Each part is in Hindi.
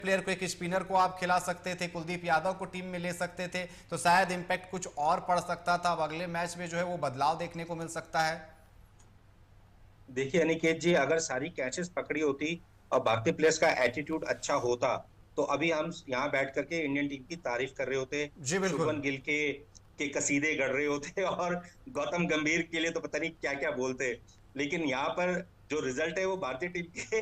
प्लेयर को, एक स्पिनर को आप खिला सकते थे, कुलदीप यादव को टीम में ले सकते थे, तो शायद इंपैक्ट कुछ और पड़ सकता था। अब अगले मैच में जो है वो बदलाव देखने को मिल सकता है। देखिए अनिकेत जी, अगर सारी कैचेस पकड़ी होती और भारतीय प्लेयर्स का एटीट्यूड अच्छा होता तो अभी हम यहाँ बैठ करके इंडियन टीम की तारीफ कर रहे होते, जी बिल्कुल। शुभमन गिल के कसीदे गढ़ रहे होते और गौतम गंभीर के लिए तो पता नहीं क्या क्या बोलते। लेकिन यहाँ पर जो रिजल्ट है वो भारतीय टीम के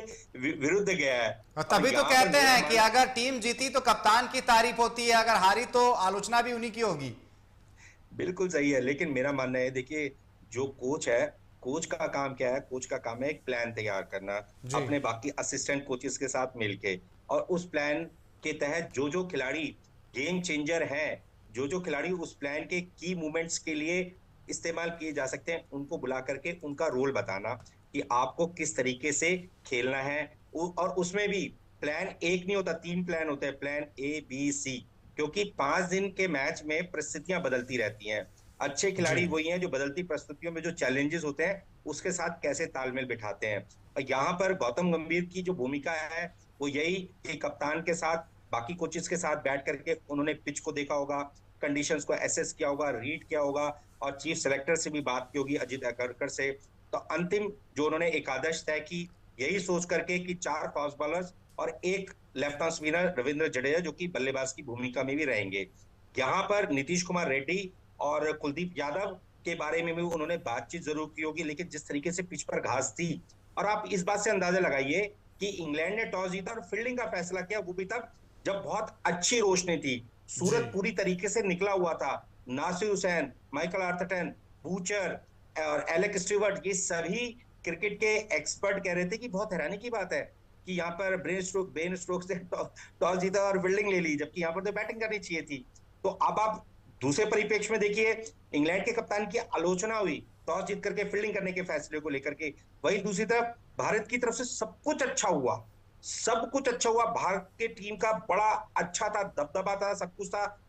विरुद्ध गया है। और और तभी तो यहाँ पर कहते मेरा हैं कि मान अगर टीम जीती तो कप्तान की तारीफ होती है, अगर हारी तो आलोचना भी उन्हीं की होगी। बिल्कुल सही है, लेकिन मेरा मानना है, देखिए जो कोच है, कोच का काम क्या है? कोच का काम है एक प्लान तैयार करना जी अपने बाकी असिस्टेंट कोचेस के साथ मिलके, और उस प्लान के तहत जो जो खिलाड़ी गेम चेंजर हैं, जो जो खिलाड़ी उस प्लान के की मूवमेंट्स के लिए इस्तेमाल किए जा सकते हैं, उनको बुला करके उनका रोल बताना कि आपको किस तरीके से खेलना है। और उसमें भी प्लान एक नहीं होता, 3 प्लान होते हैं, प्लान A B C, क्योंकि 5 दिन के मैच में परिस्थितियां बदलती रहती हैं। अच्छे जी। खिलाड़ी वही हैं जो बदलती परिस्थितियों में जो चैलेंजेस होते हैं उसके साथ कैसे तालमेल बिठाते हैं। और यहाँ पर गौतम गंभीर की जो भूमिका है वो यही कि कप्तान के साथ, बाकी कोचेस के साथ बैठ करके उन्होंने पिच को देखा होगा, कंडीशंस को एसेस किया होगा, रीड किया होगा, और चीफ सेलेक्टर से भी बात की होगी, अजित अगरकर से। तो अंतिम जो उन्होंने एकादश तय की, यही सोच करके कि 4 फास्ट बॉलर्स और एक left arm spinner Ravindra Jadeja जो कि बल्लेबाज की भूमिका में भी रहेंगे। यहाँ पर नीतीश कुमार रेड्डी और कुलदीप यादव के बारे में भी उन्होंने बातचीत जरूर की होगी, लेकिन जिस तरीके से पिच पर घास थी, और आप इस बात से अंदाजा लगाइए कि इंग्लैंड ने टॉस जीता और फील्डिंग का फैसला किया, वो भी तब जब बहुत अच्छी रोशनी थी, जी सूरज पूरी तरीके से निकला हुआ था। नासिर हुसैन, माइकल आर्थरटन, बूचर और एलेक्स स्टीवर्ट, ये सभी क्रिकेट के एक्सपर्ट कह रहे थे कि बहुत हैरानी की बात है कि यहाँ पर बेन स्टोक्स ने टॉस जीता और फील्डिंग ले ली, जबकि यहाँ पर तो बैटिंग करनी चाहिए थी। तो अब आप दूसरे परिप्रेक्ष्य में देखिए, इंग्लैंड के कप्तान की आलोचना हुई टॉस जीत करके फील्डिंग करने के फैसले को लेकर के। वही दूसरी तरफ भारत की तरफ से सब कुछ अच्छा हुआ, सब कुछ अच्छा हुआ, भारत की टीम का बड़ा अच्छा था, दबदबा था, सब कुछ था।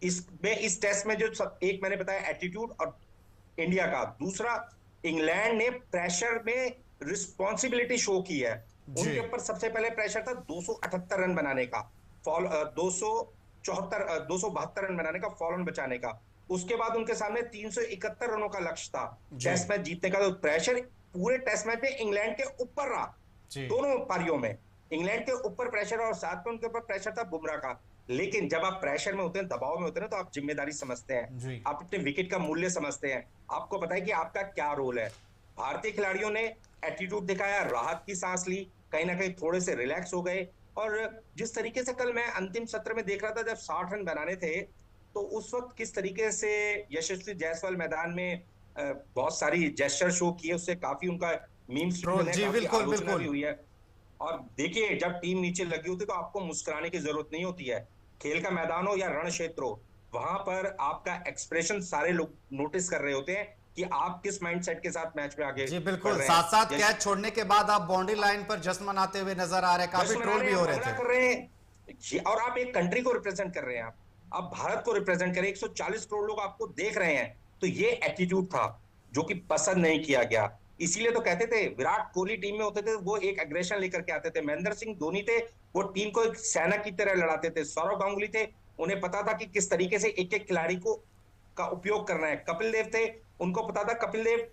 इस टेस्ट में जो सब, एक मैंने बताया एटीट्यूड और इंडिया का, दूसरा इंग्लैंड ने प्रेशर में रिस्पॉन्सिबिलिटी शो की है। जी। उनके ऊपर सबसे पहले प्रेशर था 278 रन बनाने का, फॉल 272 रन बनाने का, फॉल ऑन बचाने का। उसके बाद उनके सामने 371 रनों का लक्ष्य था जी टेस्ट मैच जीतने का। तो प्रेशर पूरे टेस्ट मैच में इंग्लैंड के ऊपर रहा, जी दोनों पारियों में इंग्लैंड के ऊपर प्रेशर, और साथ में उनके ऊपर प्रेशर था बुमराह का। लेकिन जब आप प्रेशर में होते हैं, दबाव में होते हैं ना, तो आप जिम्मेदारी समझते हैं, जी आप अपने विकेट का मूल्य समझते हैं, आपको पता है कि आपका क्या रोल है। भारतीय खिलाड़ियों ने एटीट्यूड दिखाया, राहत की सांस ली, कहीं ना कहीं थोड़े से रिलैक्स हो गए। और जिस तरीके से कल मैं अंतिम सत्र में देख रहा था, जब 60 रन बनाने थे, तो उस वक्त किस तरीके से यशस्वी जायसवाल मैदान में बहुत सारी जेस्चर शो किए, उससे काफी उनका मीम्स भी ट्रोल, बने, जी काफी बिल्कुल आलोचना भी बिल्कुल। हुई है। और देखिए, जब टीम नीचे लगी होती है तो आपको मुस्कुराने की जरूरत नहीं होती है। खेल का मैदान हो या रण क्षेत्र हो, वहां पर आपका एक्सप्रेशन सारे लोग नोटिस कर रहे होते हैं कि आप किस माइंडसेट के साथ मैच में आगे जी बढ़ बिल्कुल, रहे साथ हैं। साथ जैसे कैच छोड़ने के बाद आप बाउंड्री लाइन पर जश्न मनाते हुए नजर आ रहे हैं, काफी जश्न मना ट्रोल रहे भी हैं, हो रहे भंगड़ा थे। कर रहे हैं, और आप एक कंट्री को रिप्रेजेंट कर रहे हैं, आप भारत को रिप्रेजेंट कर रहे हैं, 140 करोड़ लोग आपको देख रहे हैं। तो ये एटीट्यूड था जो कि पसंद नहीं किया गया। इसीलिए तो कहते थे विराट कोहली टीम में होते थे, वो एक एग्रेशन लेकर के आते थे, महेंद्र सिंह धोनी थे, वो टीम को एक सेना की तरह लड़ाते थे, सौरव गांगुली थे, उन्हें पता था कि किस तरीके से एक एक खिलाड़ी को का उपयोग करना है, कपिल देव थे, उनको पता था, कपिल देव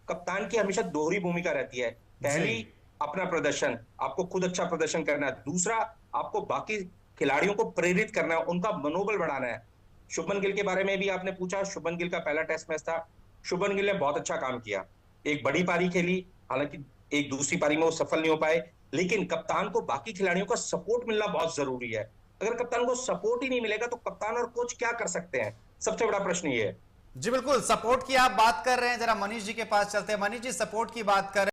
कप्तान की हमेशा दोहरी भूमिका रहती है, जी पहली अपना प्रदर्शन, आपको खुद अच्छा प्रदर्शन करना है, दूसरा आपको बाकी खिलाड़ियों को प्रेरित करना है, उनका मनोबल बढ़ाना है। शुभमन गिल के बारे में भी आपने पूछा, शुभमन गिल का पहला टेस्ट मैच था, शुभमन गिल ने बहुत अच्छा काम किया, एक बड़ी पारी खेली, हालांकि एक दूसरी पारी में वो सफल नहीं हो पाए। लेकिन कप्तान को बाकी खिलाड़ियों का सपोर्ट मिलना बहुत जरूरी है। अगर कप्तान को सपोर्ट ही नहीं मिलेगा तो कप्तान और कोच क्या कर सकते हैं? सबसे बड़ा प्रश्न ये है। जी बिल्कुल, सपोर्ट की आप बात कर रहे हैं, जरा मनीष जी के पास चलते हैं। मनीष जी, सपोर्ट की बात कर रहे हैं।